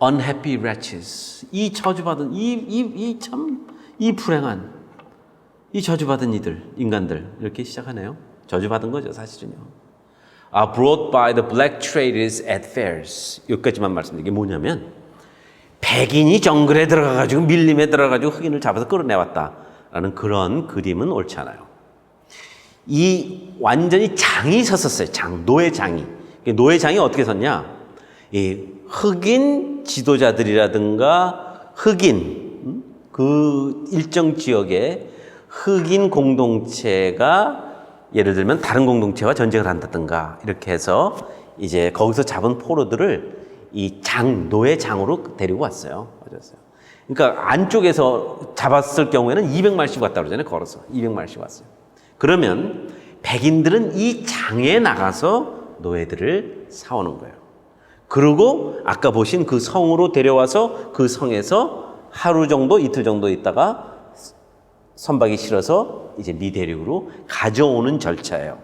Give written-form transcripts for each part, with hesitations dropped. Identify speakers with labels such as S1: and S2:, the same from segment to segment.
S1: unhappy wretches. 이 저주받은, 이 불행한, 이 저주받은 이들, 인간들. 이렇게 시작하네요. 저주받은 거죠, 사실은요. are brought by the black traders at fairs. 여기까지만 말씀드리는 게 뭐냐면, 백인이 정글에 들어가가지고 밀림에 들어가가지고 흑인을 잡아서 끌어내왔다라는 그런 그림은 옳지 않아요. 이 완전히 장이 섰었어요. 노예장이. 노예장이 어떻게 섰냐? 이 흑인 지도자들이라든가 흑인, 그 일정 지역의 흑인 공동체가 예를 들면 다른 공동체와 전쟁을 한다든가 이렇게 해서 이제 거기서 잡은 포로들을 이 노예장으로 데리고 왔어요. 그러니까 안쪽에서 잡았을 경우에는 200마리씩 왔다 그러잖아요. 걸어서 200마리씩 왔어요. 그러면 백인들은 이 장에 나가서 노예들을 사오는 거예요. 그리고 아까 보신 그 성으로 데려와서 그 성에서 하루 정도, 이틀 정도 있다가 선박이 실어서 이제 미 대륙으로 가져오는 절차예요.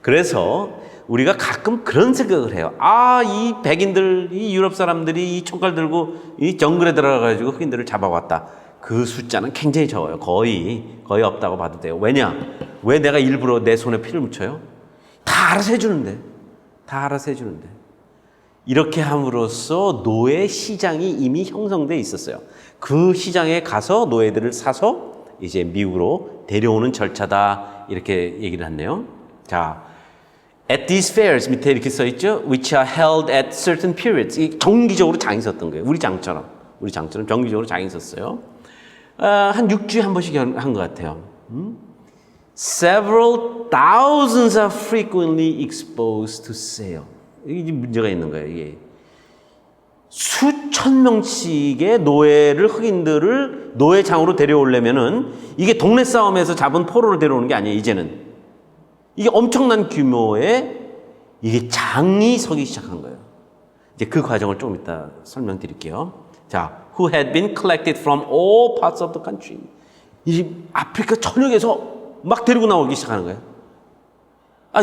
S1: 그래서 우리가 가끔 그런 생각을 해요. 이 백인들, 이 유럽 사람들이 이 총칼 들고 이 정글에 들어가가지고 흑인들을 잡아왔다. 그 숫자는 굉장히 적어요. 거의 없다고 봐도 돼요. 왜냐? 왜 내가 일부러 내 손에 피를 묻혀요? 다 알아서 해주는데. 이렇게 함으로써 노예 시장이 이미 형성돼 있었어요. 그 시장에 가서 노예들을 사서 이제 미국으로 데려오는 절차다. 이렇게 얘기를 했네요. 자, at these fairs 밑에 이렇게 써 있죠. which are held at certain periods. 이 정기적으로 장이 섰던 거예요. 우리 장처럼 정기적으로 장이 섰어요. 한 6주에 한 번씩 한 것 같아요. Several thousands are frequently exposed to sale. 이게 문제가 있는 거예요. 이게 수천 명씩의 흑인들을 노예장으로 데려오려면은 이게 동네 싸움에서 잡은 포로를 데려오는 게 아니에요. 이제는 이게 엄청난 규모의 이게 장이 서기 시작한 거예요. 이제 그 과정을 조금 이따 설명드릴게요. 자, who had been collected from all parts of the country. 이 아프리카 전역에서 막 데리고 나오기 시작하는 거예요.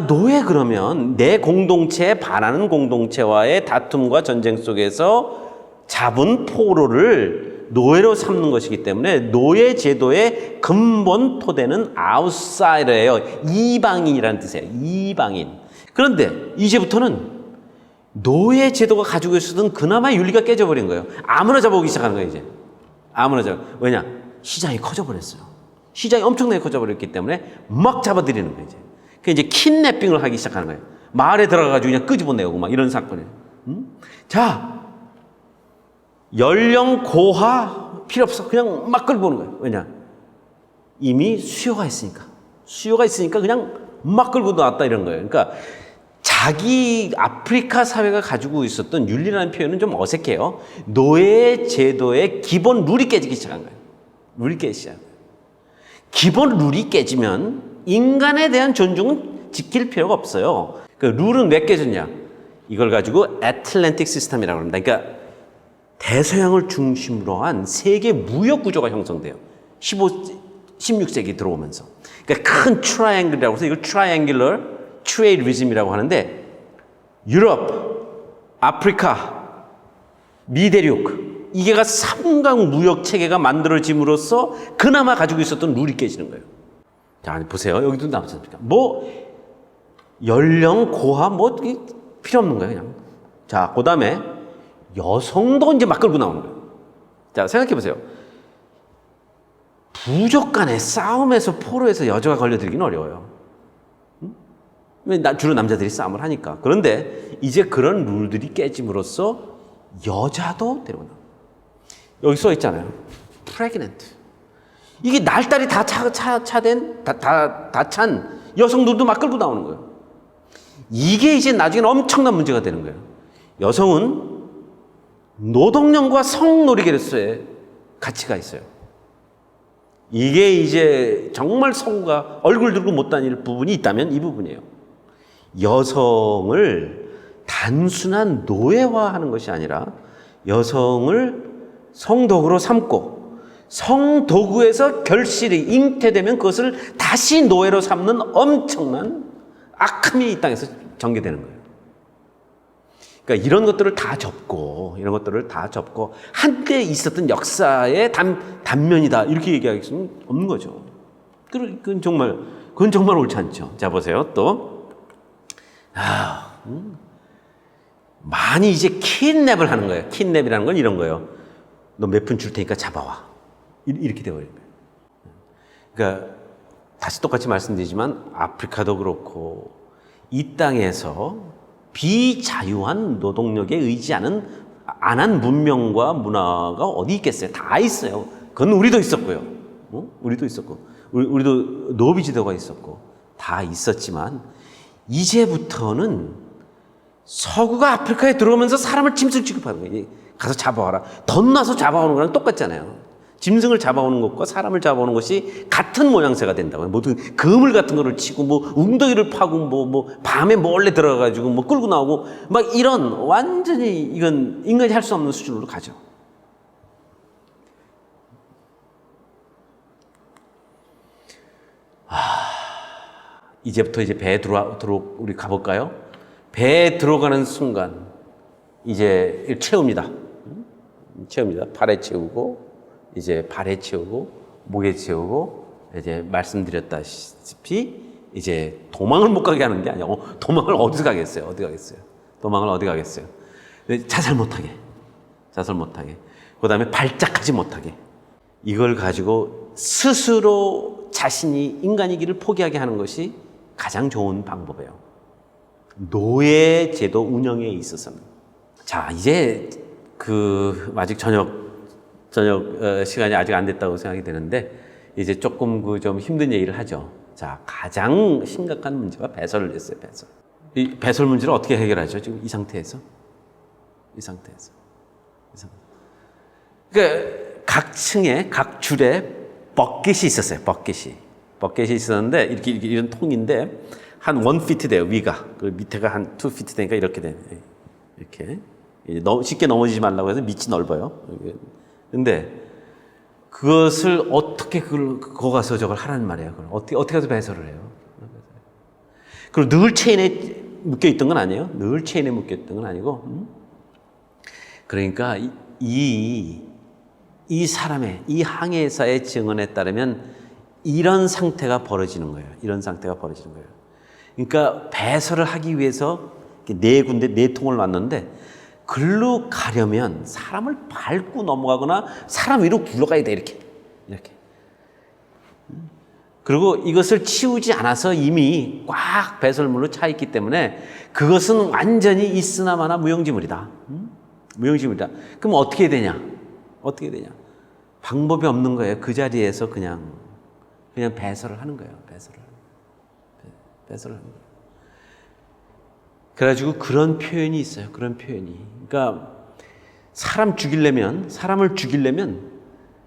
S1: 노예 그러면 내 공동체에 반하는 공동체와의 다툼과 전쟁 속에서 잡은 포로를 노예로 삼는 것이기 때문에 노예 제도의 근본 토대는 outsider예요. 이방인이라는 뜻이에요. 이방인. 그런데 이제부터는 노예 제도가 가지고 있었던 그나마 윤리가 깨져버린 거예요. 아무나 잡아오기 시작하는 거예요, 이제. 왜냐? 시장이 커져버렸어요. 시장이 엄청나게 커져버렸기 때문에 막 잡아들이는 거예요, 이제. 이제 킨내핑을 하기 시작하는 거예요. 마을에 들어가가지고 그냥 끄집어내고 막 이런 사건이에요. 자, 연령 고하 필요 없어. 그냥 막 끌고 오는 거예요. 왜냐? 이미 수요가 있으니까 그냥 막 끌고 나왔다 이런 거예요. 그러니까 자기 아프리카 사회가 가지고 있었던 윤리라는 표현은 좀 어색해요. 노예 제도의 기본 룰이 깨지기 시작한 거예요. 기본 룰이 깨지면 인간에 대한 존중은 지킬 필요가 없어요. 그 룰은 왜 깨졌냐? 이걸 가지고 애틀랜틱 시스템이라고 합니다. 그러니까 대서양을 중심으로 한 세계 무역 구조가 형성돼요. 16세기 들어오면서. 그러니까 큰 트라이앵글이라고 해서 이걸 트라이앵글러 트레이드리즘이라고 하는데 유럽, 아프리카, 미대륙 이게가 삼강 무역 체계가 만들어짐으로써 그나마 가지고 있었던 룰이 깨지는 거예요. 자, 보세요. 여기도 나오지 않습니까? 연령, 고하, 필요 없는 거예요, 그냥. 자, 그 다음에 여성도 이제 막 끌고 나오는 거예요. 자, 생각해 보세요. 부족 간의 싸움에서 포로에서 여자가 걸려들기는 어려워요. 주로 남자들이 싸움을 하니까. 그런데 이제 그런 룰들이 깨짐으로써 여자도 데리고 나와요. 여기 써 있잖아요. pregnant. 이게 날달이 다 찬 여성들도 막 끌고 나오는 거예요. 이게 이제 나중에는 엄청난 문제가 되는 거예요. 여성은 노동력과 성놀이계로서의 가치가 있어요. 이게 이제 정말 성우가 얼굴 들고 못 다닐 부분이 있다면 이 부분이에요. 여성을 단순한 노예화하는 것이 아니라 여성을 성도구로 삼고 성도구에서 결실이 잉태되면 그것을 다시 노예로 삼는 엄청난 악함이 이 땅에서 전개되는 거예요. 그러니까 이런 것들을 다 접고 한때 있었던 역사의 단면이다 이렇게 얘기할 수는 없는 거죠. 그건 정말 옳지 않죠. 자 보세요 또 많이 이제 킷냅을 하는 거예요. 킷냅이라는 건 이런 거예요. 너 몇 푼 줄 테니까 잡아와 이렇게 되어버린 거예요. 그러니까 다시 똑같이 말씀드리지만 아프리카도 그렇고 이 땅에서 비자유한 노동력에 의지하는 안 한 문명과 문화가 어디 있겠어요? 다 있어요. 그건 우리도 있었고요. 우리도 있었고, 우리도 노비지도가 있었고, 다 있었지만, 이제부터는 서구가 아프리카에 들어오면서 사람을 짐승 취급하는 거예요. 가서 잡아와라. 덧나서 잡아오는 거랑 똑같잖아요. 짐승을 잡아오는 것과 사람을 잡아오는 것이 같은 모양새가 된다고요. 모든 그물 같은 거를 치고, 웅덩이를 파고, 밤에 몰래 들어가가지고, 끌고 나오고, 막 이런 완전히 이건 인간이 할 수 없는 수준으로 가죠. 이제부터 이제 배에 우리 가볼까요? 배에 들어가는 순간, 이제 채웁니다. 팔에 채우고, 이제 발에 채우고 목에 채우고 이제 말씀드렸다시피 이제 도망을 못 가게 하는 게 아니고 도망을 어디서 가겠어요? 도망을 어디 가겠어요? 자살 못하게. 그다음에 발작하지 못하게. 이걸 가지고 스스로 자신이 인간이기를 포기하게 하는 것이 가장 좋은 방법이에요. 노예 제도 운영에 있어서는. 자, 이제 아직 저녁 시간이 아직 안 됐다고 생각이 되는데 이제 조금 좀 힘든 얘기를 하죠. 자, 가장 심각한 문제가 배설을 했어요. 이 배설 문제를 어떻게 해결하죠? 지금 이 상태에서. 그러니까 각 줄에 버킷이 있었어요. 버킷이 있었는데 이런 통인데 한 1피트 돼요. 위가. 그 밑에가 한 2피트 되니까 이렇게 돼요. 이렇게. 쉽게 넘어지지 말라고 해서 밑이 넓어요. 근데 그것을 어떻게 그거 가서 저걸 하라는 말이에요. 그걸 어떻게 해서 배설을 해요? 그리고 늘 체인에 묶여 있던 건 아니에요. 늘 체인에 묶여 있던 건 아니고. 그러니까 이 사람의 이 항해사의 증언에 따르면 이런 상태가 벌어지는 거예요. 그러니까 배설을 하기 위해서 네 통을 놨는데 글로 가려면 사람을 밟고 넘어가거나 사람 위로 굴러가야 돼. 이렇게. 그리고 이것을 치우지 않아서 이미 꽉 배설물로 차 있기 때문에 그것은 완전히 있으나마나 무용지물이다. 그럼 어떻게 되냐? 방법이 없는 거예요. 그 자리에서 그냥 배설을 하는 거예요. 배설을 하는 거예요. 그래가지고 그런 표현이 있어요. 그러니까 사람을 죽이려면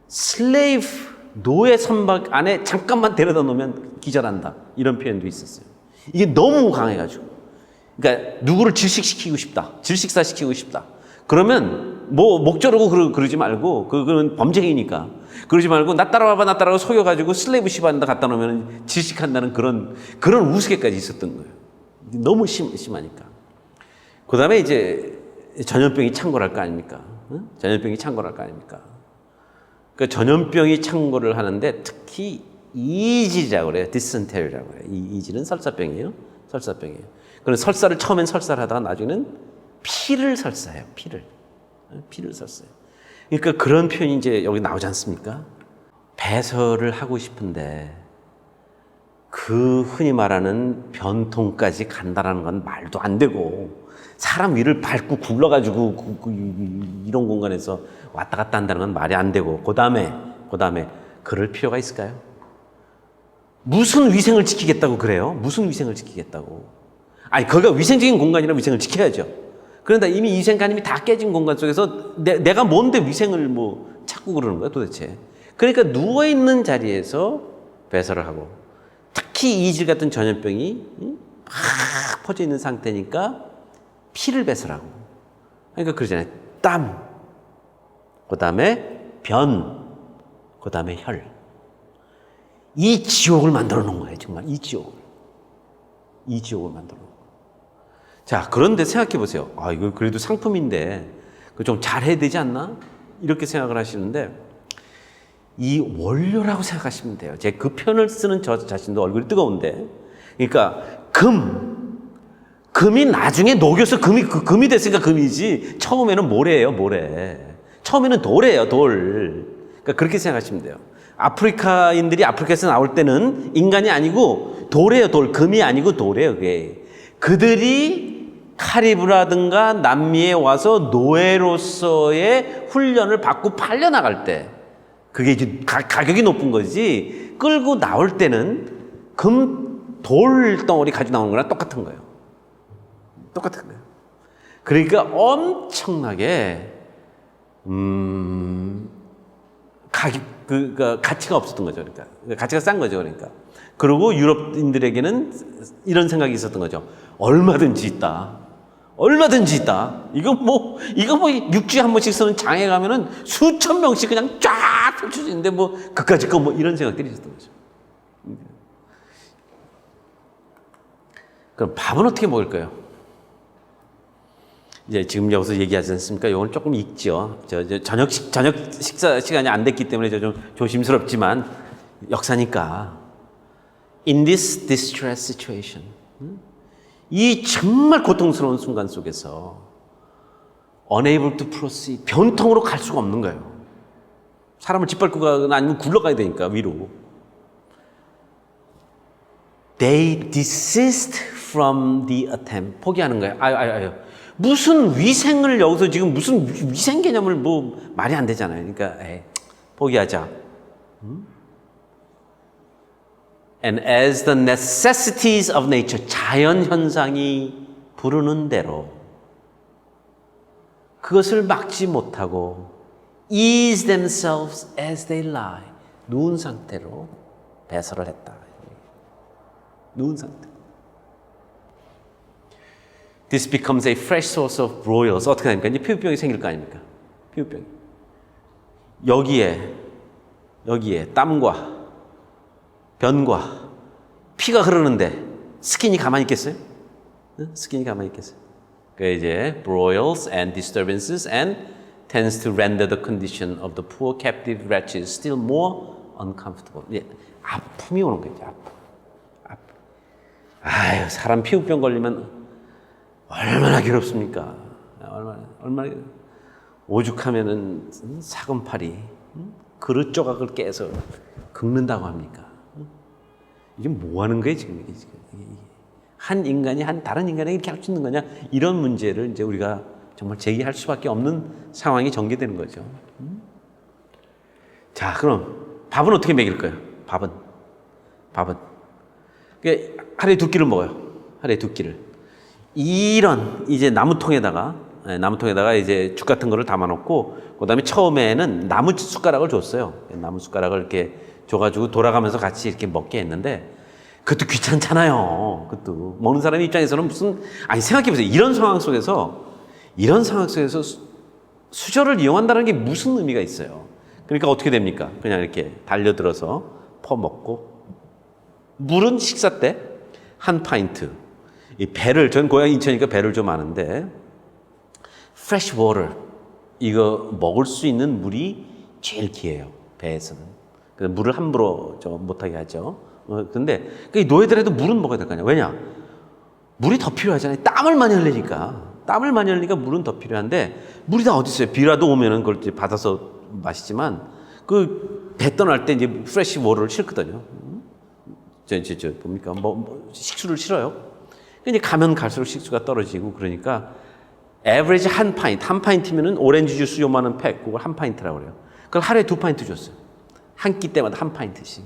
S1: 슬레이브 노예 선박 안에 잠깐만 데려다 놓으면 기절한다. 이런 표현도 있었어요. 이게 너무 강해가지고. 그러니까 누구를 질식사시키고 싶다. 그러면 목조르고 그러지 말고 그건 범죄이니까. 그러지 말고 나 따라와봐 속여가지고 슬레이브 시바한다 갖다 놓으면 질식한다는 그런 우스개까지 있었던 거예요. 너무 심하니까. 그 다음에 이제 전염병이 창궐할 거 아닙니까? 그 전염병이 창궐을 하는데 특히 이질이라고 그래요. 디센테리라고 그래요. 이 이질은 설사병이에요. 그럼 설사를 처음엔 설사를 하다가 나중에는 피를 설사해요. 피를 설사해요. 그러니까 그런 표현이 이제 여기 나오지 않습니까? 배설을 하고 싶은데 그 흔히 말하는 변통까지 간다라는 건 말도 안 되고 사람 위를 밟고 굴러가지고 이런 공간에서 왔다 갔다 한다는 건 말이 안 되고 그 다음에 그럴 필요가 있을까요? 무슨 위생을 지키겠다고 그래요? 아니 거기가 위생적인 공간이라 위생을 지켜야죠. 그런데 이미 위생관념이 다 깨진 공간 속에서 내가 뭔데 위생을 찾고 그러는 거야 도대체. 그러니까 누워있는 자리에서 배설을 하고 특히 이질 같은 전염병이 막 퍼져 있는 상태니까 피를 배설하고. 그러니까 그러잖아요. 땀, 그 다음에 변, 그 다음에 혈. 이 지옥을 만들어 놓은 거예요. 정말 이 지옥을 만들어 놓은 거예요. 자, 그런데 생각해 보세요. 아, 이거 그래도 상품인데 좀 잘해야 되지 않나? 이렇게 생각을 하시는데 이 원료라고 생각하시면 돼요. 제 그 편을 쓰는 저 자신도 얼굴이 뜨거운데, 그러니까 금이 나중에 녹여서 금이 됐으니까 금이지, 처음에는 모래예요, 모래. 처음에는 돌이에요, 돌. 그러니까 그렇게 생각하시면 돼요. 아프리카인들이 아프리카에서 나올 때는 인간이 아니고 돌이에요, 돌. 금이 아니고 돌이에요, 그게. 그들이 카리브라든가 남미에 와서 노예로서의 훈련을 받고 팔려나갈 때, 그게 이제 가격이 높은 거지, 끌고 나올 때는 돌덩어리 가지고 나오는 거랑 똑같은 거예요. 똑같은 거예요. 그러니까 엄청나게, 가치가 없었던 거죠. 그러니까. 가치가 싼 거죠. 그러니까. 그리고 유럽인들에게는 이런 생각이 있었던 거죠. 얼마든지 있다. 얼마든지 있다. 이거 뭐 육지에 한 번씩 쓰는 장에 가면은 수천 명씩 그냥 쫙 펼쳐지는데 그까짓 거 이런 생각들이 있었던 거죠. 그럼 밥은 어떻게 먹을까요? 이제 지금 여기서 얘기하지 않습니까? 이건 조금 익죠. 저녁 식사 시간이 안 됐기 때문에 좀 조심스럽지만 역사니까. In this distress situation, 이 정말 고통스러운 순간 속에서 unable to proceed, 변통으로 갈 수가 없는 거예요. 사람을 짓밟고 가거나 아니면 굴러가야 되니까 위로. They desist from the attempt. 포기하는 거예요. 아유. 무슨 위생을 여기서 지금 무슨 위생 개념을 말이 안 되잖아요. 그러니까 포기하자. And as the necessities of nature, 자연 현상이 부르는 대로 그것을 막지 못하고 ease themselves as they lie, 누운 상태로 배설을 했다. 누운 상태. This becomes a fresh source of broils. 어떻게 됩니까? 이제 피부병이 생길 거 아닙니까? 피부병이. 여기에 땀과 변과 피가 흐르는데 스킨이 가만히 있겠어요? 스킨이 가만히 있겠어요? 그러니까 이제 broils and disturbances and tends to render the condition of the poor captive wretches still more uncomfortable. 예, 아픔이 오는 거죠. 아픔. 아유, 사람 피부병 걸리면 얼마나 괴롭습니까? 얼마나 오죽하면은 사금팔이 그릇 조각을 깨서 긁는다고 합니까? 이게 뭐 하는 거예요, 지금? 한 인간이 다른 인간에게 이렇게 할 수 있는 거냐? 이런 문제를 이제 우리가 정말 제기할 수밖에 없는 상황이 전개되는 거죠. 자, 그럼 밥은 어떻게 먹일까요? 밥은. 하루에 2끼를 먹어요. 하루에 2끼를. 이런 이제 나무통에다가 이제 죽 같은 거를 담아놓고, 그다음에 처음에는 나무 숟가락을 줬어요. 나무 숟가락을 이렇게 줘가지고 돌아가면서 같이 이렇게 먹게 했는데, 그것도 귀찮잖아요. 그것도 먹는 사람 입장에서는 생각해보세요. 이런 상황 속에서 수저를 이용한다는 게 무슨 의미가 있어요? 그러니까 어떻게 됩니까? 그냥 이렇게 달려들어서 퍼먹고, 물은 식사 때 한 파인트. 전 고향 인천이니까 배를 좀 아는데, fresh water, 이거 먹을 수 있는 물이 제일 귀해요, 배에서는. 그래서 물을 함부로 못하게 하죠. 근데 노예들에도 물은 먹어야 될 거 아니야. 왜냐? 물이 더 필요하잖아요. 땀을 많이 흘리니까 물은 더 필요한데, 물이 다 어디 있어요? 비라도 오면은 그걸 이제 받아서 마시지만, 배 떠날 때 이제 fresh water를 싫거든요. 뭡니까? 식수를 싫어요. 이제 가면 갈수록 식수가 떨어지고, 그러니까 average 한 파인트면은 오렌지 주스 요만한 팩, 그걸 한 파인트라고 그래요. 그걸 하루에 2파인트 줬어요. 한 끼 때마다 한 파인트씩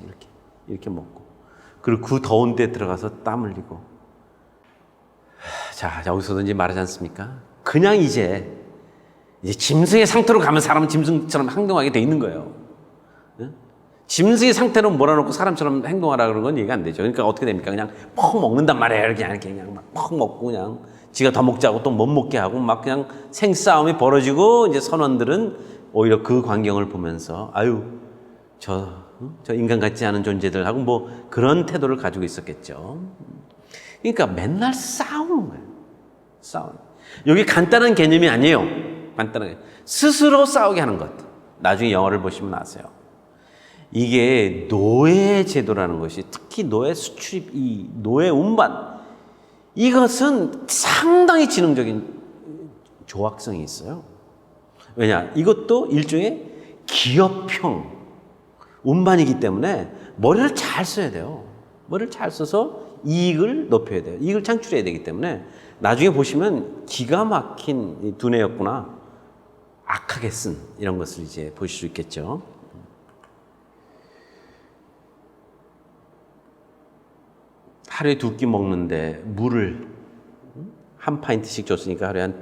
S1: 이렇게 먹고, 그리고 그 더운 데 들어가서 땀 흘리고. 자, 여기서도 이제 말하지 않습니까? 그냥 이제 짐승의 상태로 가면 사람은 짐승처럼 행동하게 돼 있는 거예요. 짐승의 상태로 몰아놓고 사람처럼 행동하라 그런 건 얘기가 안 되죠. 그러니까 어떻게 됩니까? 그냥 퍽 먹는단 말이에요. 그냥 막 퍽 먹고, 그냥 지가 더 먹자고 또 못 먹게 하고, 막 그냥 생싸움이 벌어지고, 이제 선원들은 오히려 그 광경을 보면서 저 인간 같지 않은 존재들하고 그런 태도를 가지고 있었겠죠. 그러니까 맨날 싸우는 거예요. 싸우는. 여기 간단한 개념이 아니에요. 간단하게. 스스로 싸우게 하는 것. 나중에 영화를 보시면 아세요. 이게 노예 제도라는 것이 특히 노예 수출입, 이 노예 운반 이것은 상당히 지능적인 조악성이 있어요. 왜냐? 이것도 일종의 기업형 운반이기 때문에 머리를 잘 써야 돼요. 머리를 잘 써서 이익을 높여야 돼요. 이익을 창출해야 되기 때문에 나중에 보시면 기가 막힌 두뇌였구나. 악하게 쓴 이런 것을 이제 보실 수 있겠죠. 하루에 2끼 먹는데 물을 한 파인트씩 줬으니까 하루에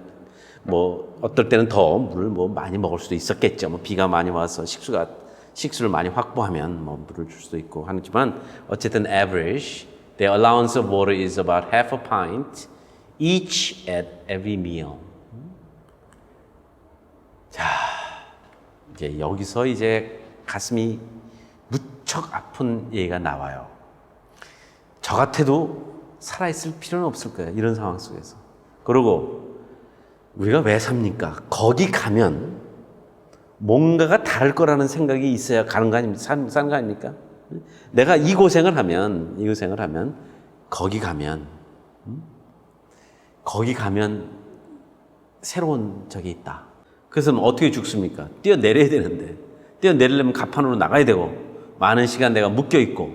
S1: 어떨 때는 더 물을 많이 먹을 수도 있었겠죠. 비가 많이 와서 식수를 많이 확보하면 물을 줄 수도 있고 하지만 어쨌든 average, their allowance of water is about half a pint each at every meal. 자, 이제 여기서 이제 가슴이 무척 아픈 얘기가 나와요. 저 같아도 살아있을 필요는 없을 거예요. 이런 상황 속에서. 그리고 우리가 왜 삽니까? 거기 가면 뭔가가 다를 거라는 생각이 있어야 가는 거 아닙니까? 사는 거 아닙니까? 내가 이 고생을 하면 거기 가면 새로운 적이 있다. 그래서 어떻게 죽습니까? 뛰어내려야 되는데 뛰어내리려면 갑판으로 나가야 되고 많은 시간 내가 묶여 있고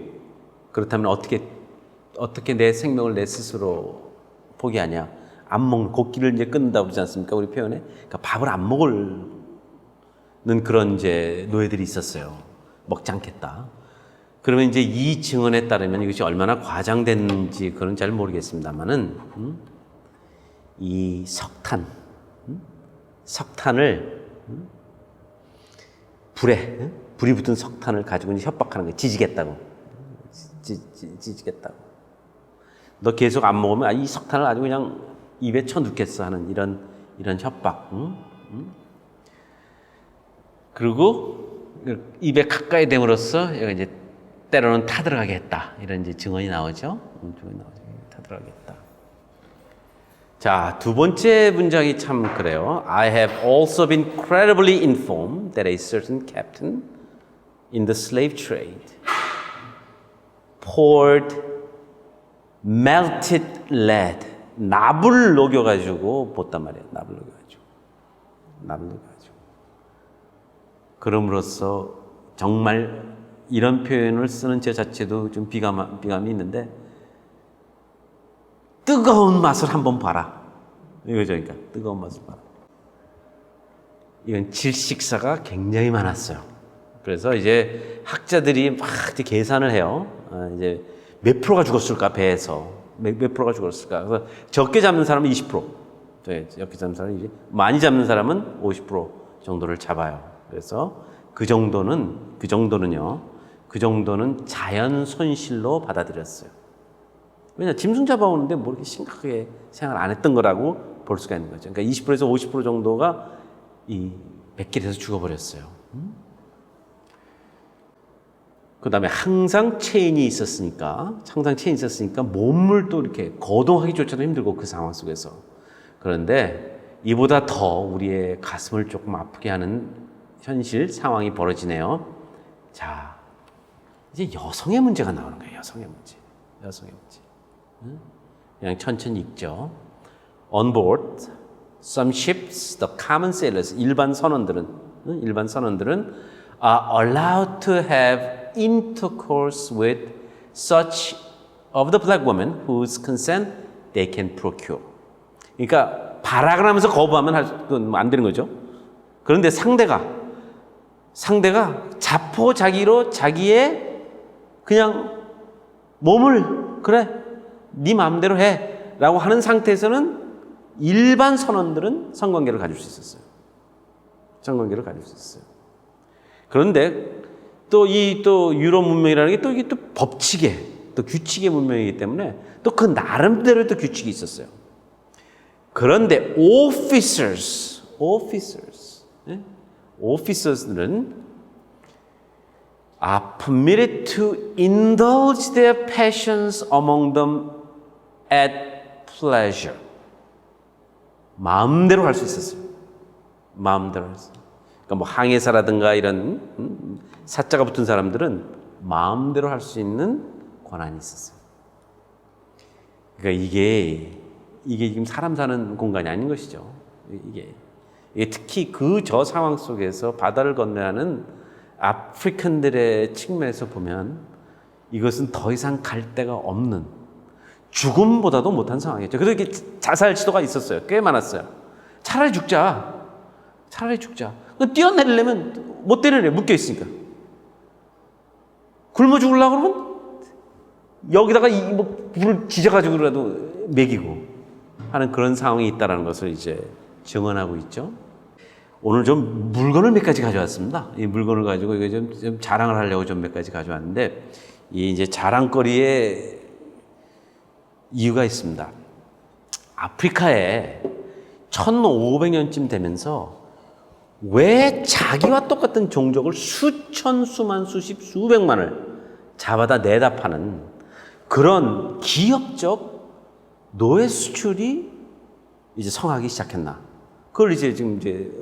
S1: 그렇다면 어떻게 내 생명을 내 스스로 포기하냐? 안 먹는 곡기를 이제 끊는다고 그러지 않습니까? 우리 표현에 그러니까 밥을 안 먹는 그런 이제 노예들이 있었어요. 먹지 않겠다. 그러면 이제 이 증언에 따르면 이것이 얼마나 과장됐는지 그건 잘 모르겠습니다만은 이 석탄을 불이 붙은 석탄을 가지고 이제 협박하는 거예요. 지지겠다고. 너 계속 안 먹으면 이 석탄을 아주 그냥 입에 쳐넣겠어 하는 이런 협박. 그리고 입에 가까이 됨으로써 이제 때로는 타들어가게 했다. 이런 이제 증언이 나오죠. 타들어가겠다. 자, 두 번째 문장이 참 그래요. I have also been credibly informed that a certain captain in the slave trade poured melted lead, 납을 녹여가지고 봇단 말이에요. 납을 녹여가지고. 그럼으로써 정말 이런 표현을 쓰는 저 자체도 좀 비감이 있는데 뜨거운 맛을 한번 봐라. 이거죠. 그러니까 뜨거운 맛을 봐라. 이건 질식사가 굉장히 많았어요. 그래서 이제 학자들이 막 이제 계산을 해요. 이제 몇 프로가 죽었을까 배에서 몇 프로가 죽었을까. 그래서 적게 잡는 사람은 20%, 적게 잡는 사람은 20%, 많이 잡는 사람은 50% 정도를 잡아요. 그래서 그 정도는요. 자연 손실로 받아들였어요. 왜냐 짐승 잡아오는데 뭐 이렇게 심각하게 생각을 안 했던 거라고 볼 수가 있는 거죠. 그러니까 20%에서 50% 정도가 이 뱃길에서 죽어버렸어요. 그 다음에 항상 체인이 있었으니까 몸을 또 이렇게 거동하기조차도 힘들고 그 상황 속에서. 그런데 이보다 더 우리의 가슴을 조금 아프게 하는 현실 상황이 벌어지네요. 자, 이제 여성의 문제가 나오는 거예요. 여성의 문제. 그냥 천천히 읽죠. On board some ships, the common sailors, 일반 선원들은 are allowed to have intercourse with such of the black women whose consent they can procure. 그러니까 발악을 하면서 거부하면 안 되는 거죠. 그런데 상대가 자포자기로 자기의 그냥 몸을 그래 네 마음대로 해 라고 하는 상태에서는 일반 선원들은 성관계를 가질 수 있었어요. 그런데 또 유럽 문명이라는 게 이게 또 법칙에 또 규칙의 문명이기 때문에 또 그 나름대로 또 규칙이 있었어요. 그런데 officers들은 are permitted to indulge their passions among them at pleasure. 마음대로 할 수 있었어요. 마음대로 할 수. 그러니까 뭐 항해사라든가 이런 사자가 붙은 사람들은 마음대로 할 수 있는 권한이 있었어요. 그러니까 이게 지금 사람 사는 공간이 아닌 것이죠. 이게 특히 그 저 상황 속에서 바다를 건너야 하는 아프리칸들의 측면에서 보면 이것은 더 이상 갈 데가 없는, 죽음보다도 못한 상황이었죠. 그래서 이렇게 자살 시도가 있었어요. 꽤 많았어요. 차라리 죽자. 뛰어내리려면 못 때리래. 묶여 있으니까. 굶어 죽으려고 그러면 여기다가 불을 지져가지고라도 먹이고 하는 그런 상황이 있다는 것을 이제 증언하고 있죠. 오늘 좀 물건을 몇 가지 가져왔습니다. 이 물건을 가지고 이거 좀 자랑을 하려고 좀 몇 가지 가져왔는데, 이 이제 자랑거리에 이유가 있습니다. 아프리카에 1500년쯤 되면서 왜 자기와 똑같은 종족을 수천, 수만, 수십, 수백만을 잡아다 내다 파는 그런 기업적 노예 수출이 이제 성하기 시작했나? 그걸 이제 지금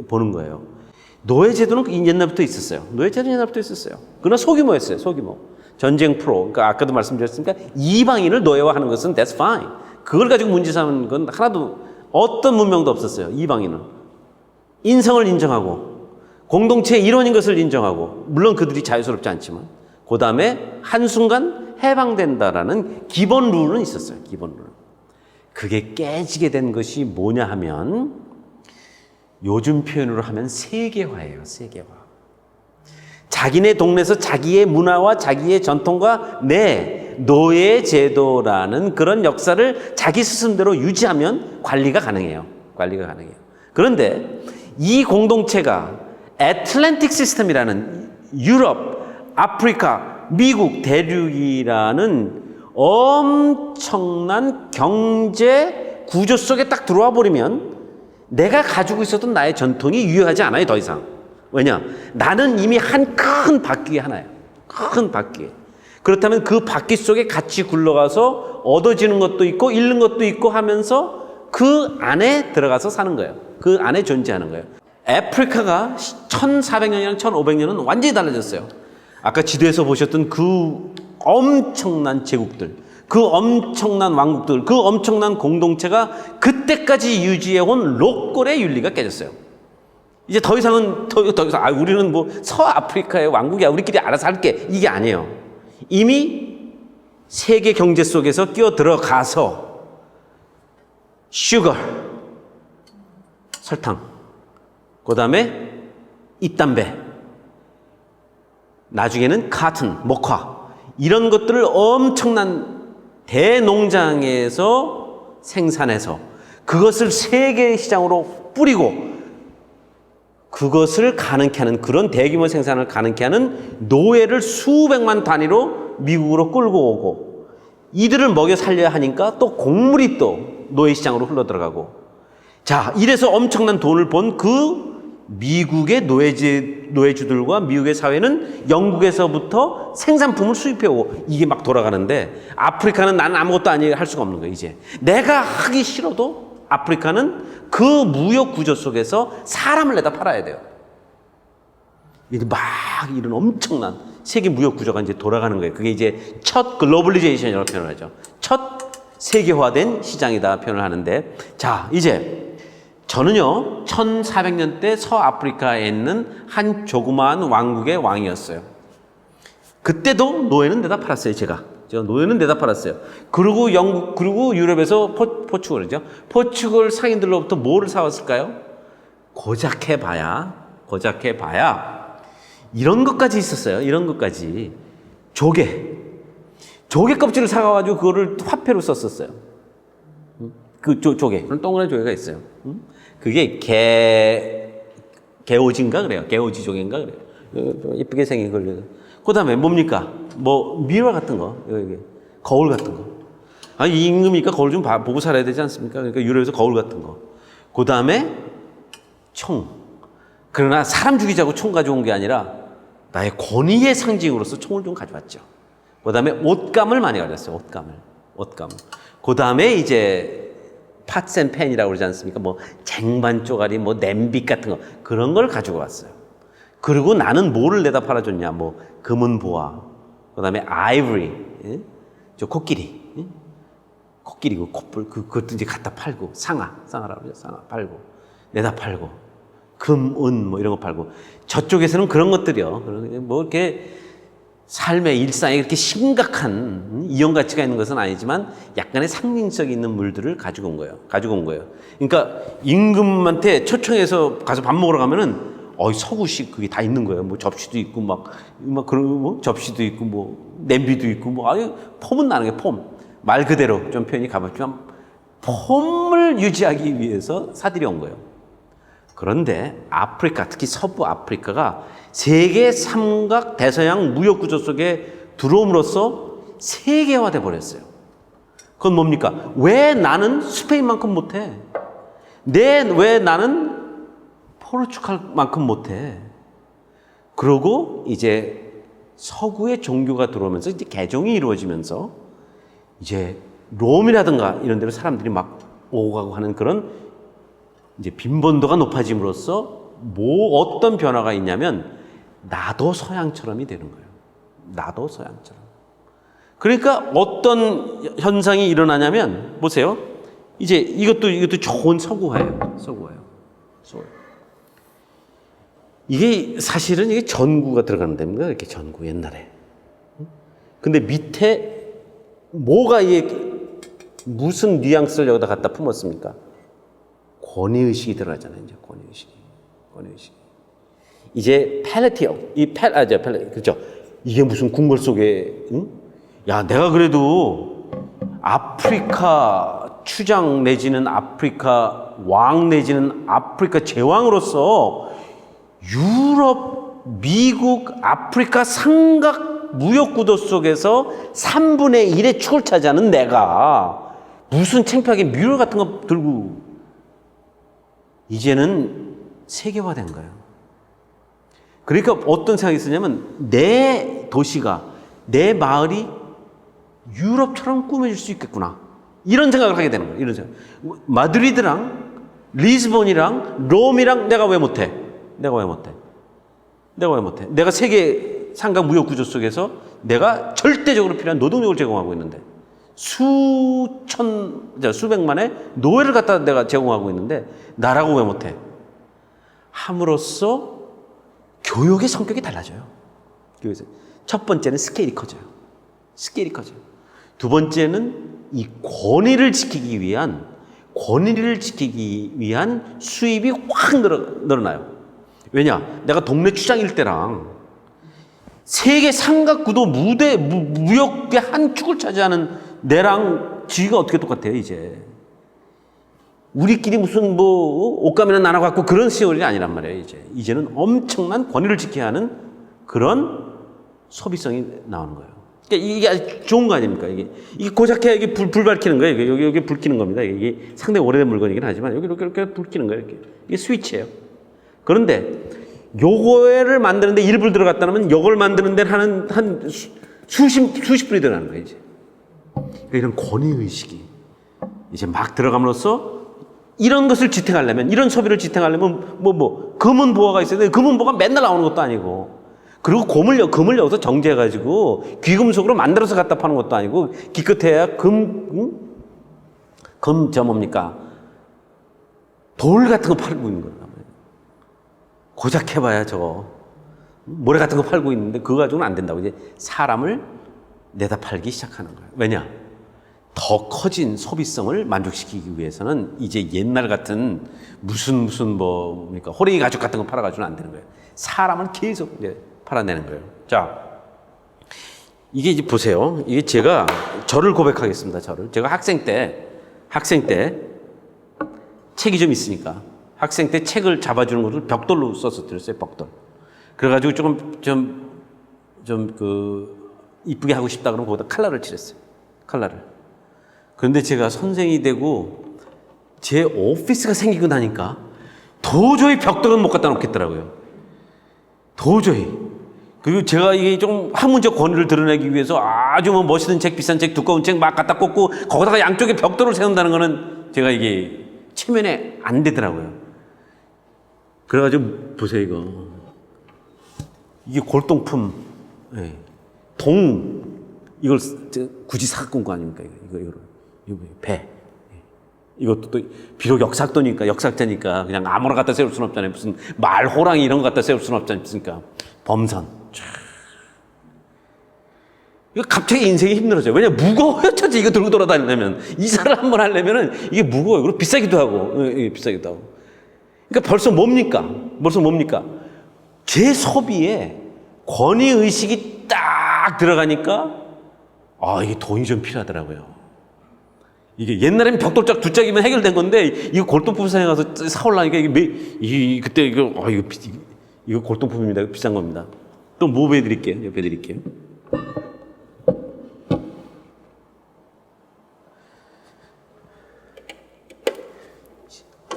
S1: 보는 거예요. 노예 제도는 옛날부터 있었어요. 그러나 소규모였어요. 소규모. 전쟁 프로. 그러니까 아까도 말씀드렸으니까 이방인을 노예화하는 것은 that's fine. 그걸 가지고 문제 삼는 건 하나도 어떤 문명도 없었어요. 이방인은. 인성을 인정하고 공동체의 일원인 것을 인정하고, 물론 그들이 자유스럽지 않지만 그 다음에 한순간 해방된다라는 기본 룰은 있었어요. 기본 룰. 그게 깨지게 된 것이 뭐냐 하면 요즘 표현으로 하면 세계화예요. 세계화. 자기네 동네에서 자기의 문화와 자기의 전통과 내 노예 제도라는 그런 역사를 자기 스스로대로 유지하면 관리가 가능해요. 그런데 이 공동체가 애틀랜틱 시스템이라는 유럽, 아프리카, 미국 대륙이라는 엄청난 경제 구조 속에 딱 들어와 버리면 내가 가지고 있었던 나의 전통이 유효하지 않아요. 더 이상. 왜냐? 나는 이미 한 큰 바퀴 하나예요. 큰 바퀴. 그렇다면 그 바퀴 속에 같이 굴러가서 얻어지는 것도 있고 잃는 것도 있고 하면서 그 안에 들어가서 사는 거예요. 그 안에 존재하는 거예요. 아프리카가 1400년이랑 1500년은 완전히 달라졌어요. 아까 지도에서 보셨던 그 엄청난 제국들, 그 엄청난 왕국들, 그 엄청난 공동체가 그때까지 유지해온 록골의 윤리가 깨졌어요. 이제 더 이상은 더 이상 우리는 뭐 서아프리카의 왕국이야, 우리끼리 알아서 할게, 이게 아니에요. 이미 세계 경제 속에서 끼어 들어가서 슈거, 설탕, 그 다음에 잇담배, 나중에는 카튼, 목화, 이런 것들을 엄청난 대농장에서 생산해서 그것을 세계 시장으로 뿌리고 그것을 가능케 하는, 그런 대규모 생산을 가능케 하는 노예를 수백만 단위로 미국으로 끌고 오고, 이들을 먹여 살려야 하니까 또 곡물이 또 노예 시장으로 흘러 들어가고, 자, 이래서 엄청난 돈을 번 그 미국의 노예주들과 미국의 사회는 영국에서부터 생산품을 수입해 오고, 이게 막 돌아가는데 아프리카는 나는 아무것도 아니에요 할 수가 없는 거예요. 이제 내가 하기 싫어도 아프리카는 그 무역 구조 속에서 사람을 내다 팔아야 돼요. 이게 막 이런 엄청난 세계 무역 구조가 이제 돌아가는 거예요. 그게 이제 첫 글로벌리제이션이라고 표현을 하죠. 첫 세계화된 시장이다 표현을 하는데, 자, 이제 저는요 1400년대 서아프리카에 있는 한 조그마한 왕국의 왕이었어요. 그때도 노예는 내다 팔았어요. 제가 노예는 내다 팔았어요. 그리고 영국, 그리고 유럽에서 포르투갈이죠. 포르투갈 상인들로부터 뭐를 사왔을까요? 고작 해봐야 이런 것까지 있었어요. 이런 것까지. 조개 껍질을 사가지고 그거를 화폐로 썼었어요. 그 조개, 그런 동그란 조개가 있어요. 그게 개오지인가 그래요. 개오지 조개인가 그래요. 이쁘게 생긴 걸. 그 다음에 뭡니까? 뭐 미러 같은 거, 여기 거울 같은 거. 아니, 이 임금이니까 거울 좀 보고 살아야 되지 않습니까? 그러니까 유럽에서 거울 같은 거. 그 다음에 총. 그러나 사람 죽이자고 총 가져온 게 아니라 나의 권위의 상징으로서 총을 좀 가져왔죠. 그 다음에 옷감을 많이 가져왔어요. 옷감을. 그 다음에 이제 팟앤팬이라고 그러지 않습니까? 뭐 쟁반 쪼가리, 뭐 냄비 같은 거 그런 걸 가지고 왔어요. 그리고 나는 뭐를 내다 팔아줬냐? 뭐 금은 보화, 그다음에 아이보리, 예? 저 코끼리, 예? 코끼리 그 콧불 그것도 이제 갖다 팔고 상아라고 그러죠. 상아 팔고 내다 팔고 금, 은 뭐 이런 거 팔고 저쪽에서는 그런 것들이요. 뭐 이렇게 삶의 일상에 그렇게 심각한 이용 가치가 있는 것은 아니지만 약간의 상징성이 있는 물들을 가지고 온 거예요. 그러니까 임금한테 초청해서 가서 밥 먹으러 가면은 서구식 그게 다 있는 거예요. 뭐 접시도 있고 막 그런 뭐 접시도 있고 뭐 냄비도 있고 뭐 아유 폼은 나는 게 폼. 말 그대로 좀 표현이 가볍지만 폼을 유지하기 위해서 사들여 온 거예요. 그런데 아프리카, 특히 서부 아프리카가 세계 삼각 대서양 무역 구조 속에 들어옴으로써 세계화돼 버렸어요. 그건 뭡니까? 왜 나는 스페인만큼 못해? 왜 나는 포르투갈만큼 못해? 그러고 이제 서구의 종교가 들어오면서 이제 개종이 이루어지면서 이제 롬이라든가 이런 데로 사람들이 막 오고 가고 하는 그런 이제 빈번도가 높아짐으로써 어떤 변화가 있냐면 나도 서양처럼이 되는 거예요. 나도 서양처럼. 그러니까 어떤 현상이 일어나냐면 보세요. 이제 이것도 좋은 서구화예요. 이게 사실은 이게 전구가 들어가는 데입니다. 이렇게 전구 옛날에. 근데 밑에 뭐가 이게 무슨 뉘앙스를 여기다 갖다 품었습니까? 권위의식이 들어가잖아요. 이제 권위의식이. 이제 팔레티어, 그렇죠. 이게 무슨 궁궐 속에, 응? 야, 내가 그래도 아프리카 추장 내지는 아프리카 왕 내지는 아프리카 제왕으로서 유럽, 미국, 아프리카 삼각 무역 구도 속에서 3분의 1의 축을 차지하는 내가 무슨 창피하게 뮤럴 같은 거 들고 이제는 세계화된 거예요. 그러니까 어떤 생각이 있었냐면 내 도시가, 내 마을이 유럽처럼 꾸며질 수 있겠구나. 이런 생각을 하게 되는 거예요. 이런 생각. 마드리드랑 리스본이랑 롬이랑 내가 왜 못해? 내가 세계 삼각 무역 구조 속에서 내가 절대적으로 필요한 노동력을 제공하고 있는데 수백만의 노예를 갖다 내가 제공하고 있는데 나라고 왜 못해? 함으로써 교육의 성격이 달라져요. 첫 번째는 스케일이 커져요. 두 번째는 이 권위를 지키기 위한 수입이 확 늘어나요. 왜냐? 내가 동네 추장일 때랑 세계 삼각구도 무역의 한 축을 차지하는 내랑 지위가 어떻게 똑같아요, 이제. 우리끼리 무슨 옷감이나 나눠갖고 그런 시절이 아니란 말이에요, 이제. 이제는 엄청난 권위를 지켜야 하는 그런 소비성이 나오는 거예요. 그러니까 이게 아주 좋은 거 아닙니까? 이게 고작해야 이게 불 밝히는 거예요. 여기 불 켜는 겁니다. 이게 상당히 오래된 물건이긴 하지만 여기 이렇게 불 켜는 거예요, 이렇게. 이게 스위치예요. 그런데 요거를 만드는데 1불 들어갔다 하면 요걸 만드는 데는 한 수십 불이 들어가는 거예요, 이제. 그러니까 이런 권위의식이 이제 막 들어감으로써 이런 것을 지탱하려면, 이런 소비를 지탱하려면 금은 보화가 있어야 돼. 금은 보화가 맨날 나오는 것도 아니고, 그리고 금을 여기서 정제해가지고 귀금속으로 만들어서 갖다 파는 것도 아니고, 기껏해야 돌 같은 거 팔고 있는 거란 말이에요. 고작 해봐야 저거 모래 같은 거 팔고 있는데 그거 가지고는 안 된다고 이제 사람을 내다 팔기 시작하는 거예요. 왜냐? 더 커진 소비성을 만족시키기 위해서는 이제 옛날 같은 무슨 호랭이 가죽 같은 거 팔아가지고는 안 되는 거예요. 사람을 계속 이제 팔아내는 거예요. 자, 이게 이제 보세요. 이게 제가 저를 고백하겠습니다. 제가 학생 때 책이 좀 있으니까 학생 때 책을 잡아주는 것을 벽돌로 써서 드렸어요. 벽돌. 그래가지고 이쁘게 하고 싶다 그러면 거기다 칼라를 칠했어요. 그런데 제가 선생이 되고 제 오피스가 생기고 나니까 도저히 벽돌은 못 갖다 놓겠더라고요. 도저히. 그리고 제가 이게 좀 학문적 권위를 드러내기 위해서 아주 멋있는 책, 비싼 책, 두꺼운 책 막 갖다 꽂고 거기다가 양쪽에 벽돌을 세운다는 거는 제가 이게 체면에 안 되더라고요. 그래가지고 보세요 이거. 이게 골동품, 예. 이걸 굳이 사갖고 온 거 아닙니까? 이거 배. 이것도 또 비록 역삭자니까 그냥 아무나 갖다 세울 수는 없잖아요. 무슨 말, 호랑이 이런 거 갖다 세울 수는 없지 않습니까? 범선. 이거 갑자기 인생이 힘들어져요. 왜냐 무거워요. 처지 이거 들고 돌아다니려면 이사를 한번 하려면은 이게 무거워요. 그리고 비싸기도 하고, 비싸기도 하고. 그러니까 벌써 뭡니까? 제 소비에 권위 의식이 딱 들어가니까 이게 돈이 좀 필요하더라고요. 이게 옛날에는 벽돌짝 두 짝이면 해결된 건데 이거 골동품상에 가서 사올라니까 그때 이거 골동품입니다. 비싼 겁니다. 또 뭐 배드릴게요? 옆에 드릴게요.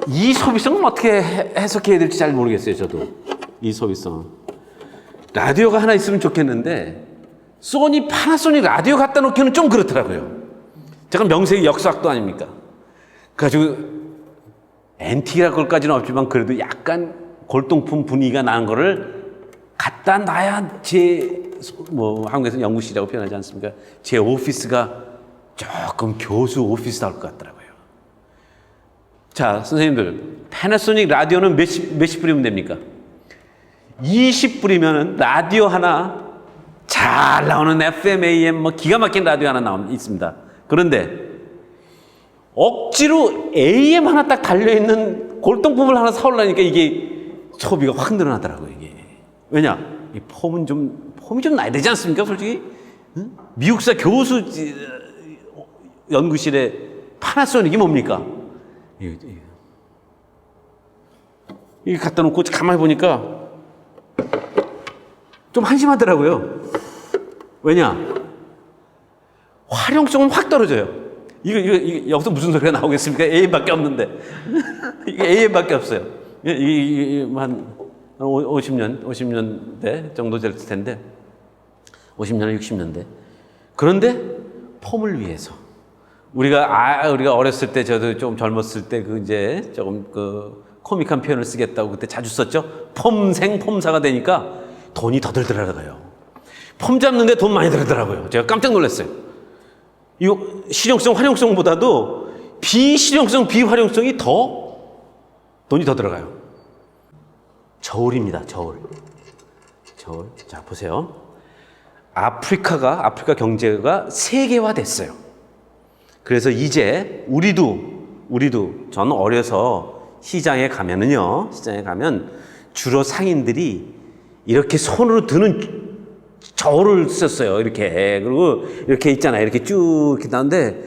S1: 이 소비성은 어떻게 해석해야 될지 잘 모르겠어요. 저도 이 소비성. 라디오가 하나 있으면 좋겠는데 소니, 파나소닉 라디오 갖다 놓기는 좀 그렇더라고요. 제가 명색이 역사학도 아닙니까? 그래가지고 앤틱이라 그럴까지는 없지만 그래도 약간 골동품 분위기가 나는 거를 갖다 놔야 한국에서는 연구실이라고 표현하지 않습니까? 제 오피스가 조금 교수 오피스다울 것 같더라고요. 자, 선생님들, 파나소닉 라디오는 몇십 불이면 됩니까? 20불이면 라디오 하나, 잘 나오는 FM, AM, 기가 막힌 라디오 하나 있습니다. 그런데 억지로 AM 하나 딱 달려있는 골동품을 하나 사오려니까 이게 소비가 확 늘어나더라고요, 이게. 왜냐? 이 폼이 좀 나야 되지 않습니까, 솔직히? 응? 미국사 교수 연구실에 파나소닉이 뭡니까? 이거 갖다 놓고 가만히 보니까 좀 한심하더라고요. 왜냐? 활용성은 확 떨어져요. 이거 여기서 무슨 소리가 나오겠습니까? AM밖에 없는데. 이게 AM밖에 없어요. 이게 한 50년대 정도 될 텐데. 50년대, 60년대. 그런데 폼을 위해서. 우리가 어렸을 때, 저도 좀 젊었을 때, 조금 코믹한 표현을 쓰겠다고 그때 자주 썼죠? 폼사가 되니까 돈이 더 들더라고요. 폼 잡는데 돈 많이 들더라고요. 제가 깜짝 놀랐어요. 이거 실용성, 활용성보다도 비실용성, 비활용성이 돈이 더 들어가요. 저울입니다, 저울. 자, 보세요. 아프리카 경제가 세계화 됐어요. 그래서 이제 우리도 저는 어려서 시장에 가면 주로 상인들이 이렇게 손으로 드는 저울을 썼어요. 그리고 이렇게 있잖아요. 이렇게 쭉 이렇게 나오는데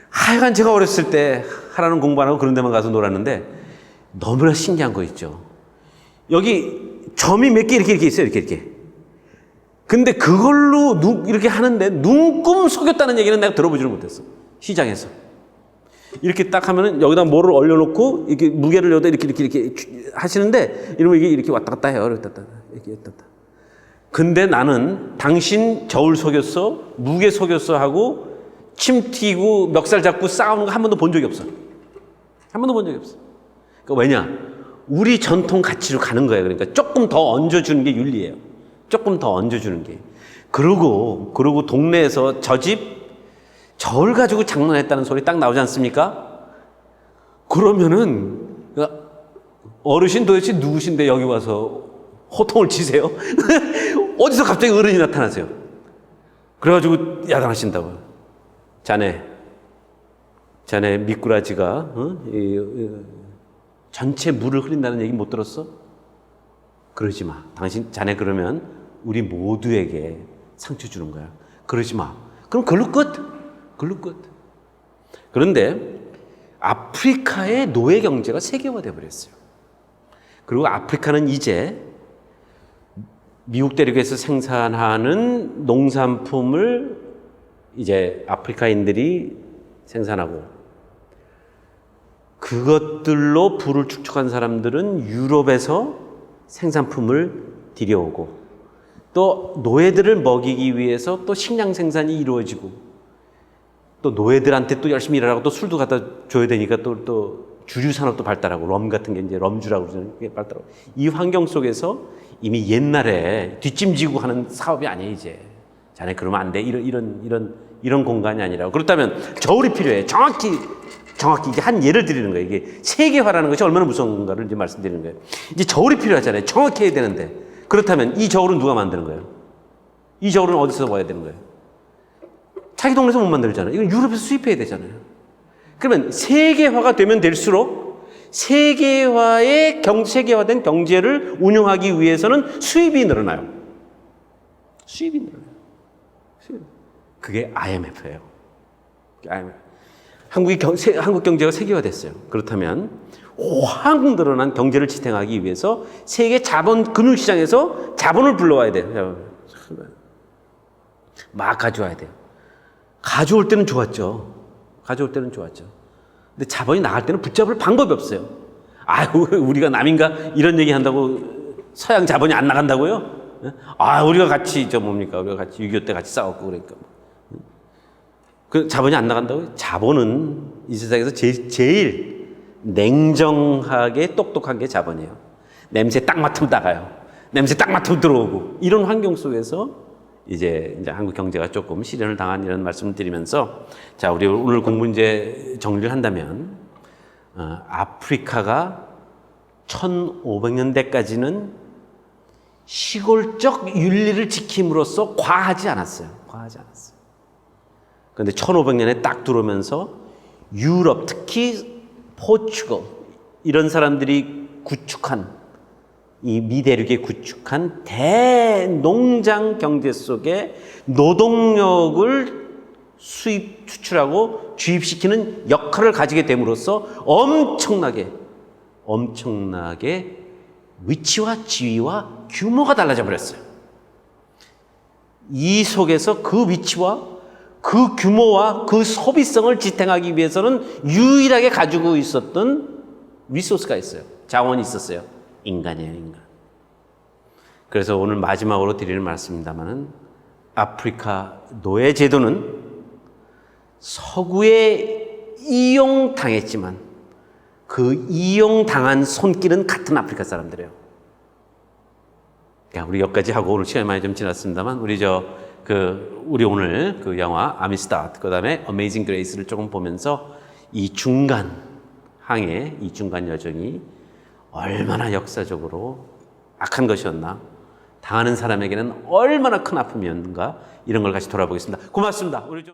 S1: 하여간 제가 어렸을 때 하라는 공부 안 하고 그런 데만 가서 놀았는데 너무나 신기한 거 있죠. 여기 점이 몇 개 이렇게 있어요. 이렇게. 근데 그걸로 이렇게 하는데 눈금 속였다는 얘기는 내가 들어보지를 못했어. 시장에서. 이렇게 딱 하면은 여기다 뭐를 올려놓고 이렇게 무게를 여기다 이렇게 하시는데 이러면 이게 이렇게 왔다 갔다 해요. 이렇게 왔다. 근데 나는 당신 저울 속였어, 무게 속였어 하고 침 튀고 멱살 잡고 싸우는 거 한 번도 본 적이 없어. 그러니까 왜냐? 우리 전통 가치로 가는 거예요. 그러니까 조금 더 얹어주는 게 윤리예요. 조금 더 얹어주는 게. 그러고 동네에서 저 집 저울 가지고 장난했다는 소리 딱 나오지 않습니까? 그러면은 어르신 도대체 누구신데 여기 와서 호통을 치세요? 어디서 갑자기 어른이 나타나세요? 그래가지고 야단하신다고요. 자네 미꾸라지가 전체 물을 흐린다는 얘기 못 들었어? 그러지 마. 자네 그러면 우리 모두에게 상처 주는 거야. 그러지 마. 그럼 글로 끝. 그런데 아프리카의 노예 경제가 세계화돼 버렸어요. 그리고 아프리카는 이제 미국 대륙에서 생산하는 농산품을 이제 아프리카인들이 생산하고 그것들로 부를 축적한 사람들은 유럽에서 생산품을 들여오고 또 노예들을 먹이기 위해서 또 식량 생산이 이루어지고 또 노예들한테 또 열심히 일하라고 또 술도 갖다 줘야 되니까 또 주류 산업도 발달하고 럼 같은 게 이제 럼주라고 그러는 게 발달하고 이 환경 속에서 이미 옛날에 뒷짐지고 하는 사업이 아니에요 이제. 자네 그러면 안 돼. 이런 공간이 아니라고. 그렇다면 저울이 필요해. 정확히 이제 한 예를 드리는 거예요. 이게 세계화라는 것이 얼마나 무서운 건가를 이제 말씀드리는 거예요. 이제 저울이 필요하잖아요. 정확히 해야 되는데. 그렇다면 이 저울은 누가 만드는 거예요? 이 저울은 어디서 와야 되는 거예요? 자기 동네에서 못 만들잖아요. 이건 유럽에서 수입해야 되잖아요. 그러면 세계화가 되면 될수록 세계화된 경제를 운영하기 위해서는 수입이 늘어나요. 수입이 늘어나요. 그게 IMF예요. 한국 경제가 세계화됐어요. 그렇다면 확 늘어난 경제를 지탱하기 위해서 세계 금융시장에서 자본을 불러와야 돼요. 막 가져와야 돼요. 가져올 때는 좋았죠. 근데 자본이 나갈 때는 붙잡을 방법이 없어요. 우리가 남인가 이런 얘기 한다고 서양 자본이 안 나간다고요? 우리가 같이 6.25 때 같이 싸웠고 그러니까. 그 자본이 안 나간다고요? 자본은 이 세상에서 제일 냉정하게 똑똑한 게 자본이에요. 냄새 딱 맡으면 나가요. 냄새 딱 맡으면 들어오고. 이런 환경 속에서 이제 한국 경제가 조금 시련을 당한 이런 말씀을 드리면서 자, 우리 오늘 공부 이제 정리를 한다면 아프리카가 1500년대까지는 시골적 윤리를 지킴으로써 과하지 않았어요. 그런데 1500년에 딱 들어오면서 유럽, 특히 포르투갈 이런 사람들이 이 미대륙에 구축한 대농장 경제 속에 노동력을 수출하고 주입시키는 역할을 가지게 됨으로써 엄청나게 위치와 지위와 규모가 달라져 버렸어요. 이 속에서 그 위치와 그 규모와 그 소비성을 지탱하기 위해서는 유일하게 가지고 있었던 리소스가 있어요. 자원이 있었어요. 인간이에요, 인간. 그래서 오늘 마지막으로 드리는 말씀입니다만은 아프리카 노예 제도는 서구에 이용당했지만 그 이용당한 손길은 같은 아프리카 사람들이에요. 우리 여기까지 하고 오늘 시간이 많이 좀 지났습니다만 우리 오늘 그 영화 아미스타드 그다음에 어메이징 그레이스를 조금 보면서 이 중간 여정이 얼마나 역사적으로 악한 것이었나, 당하는 사람에게는 얼마나 큰 아픔이었는가 이런 걸 같이 돌아보겠습니다. 고맙습니다. 우리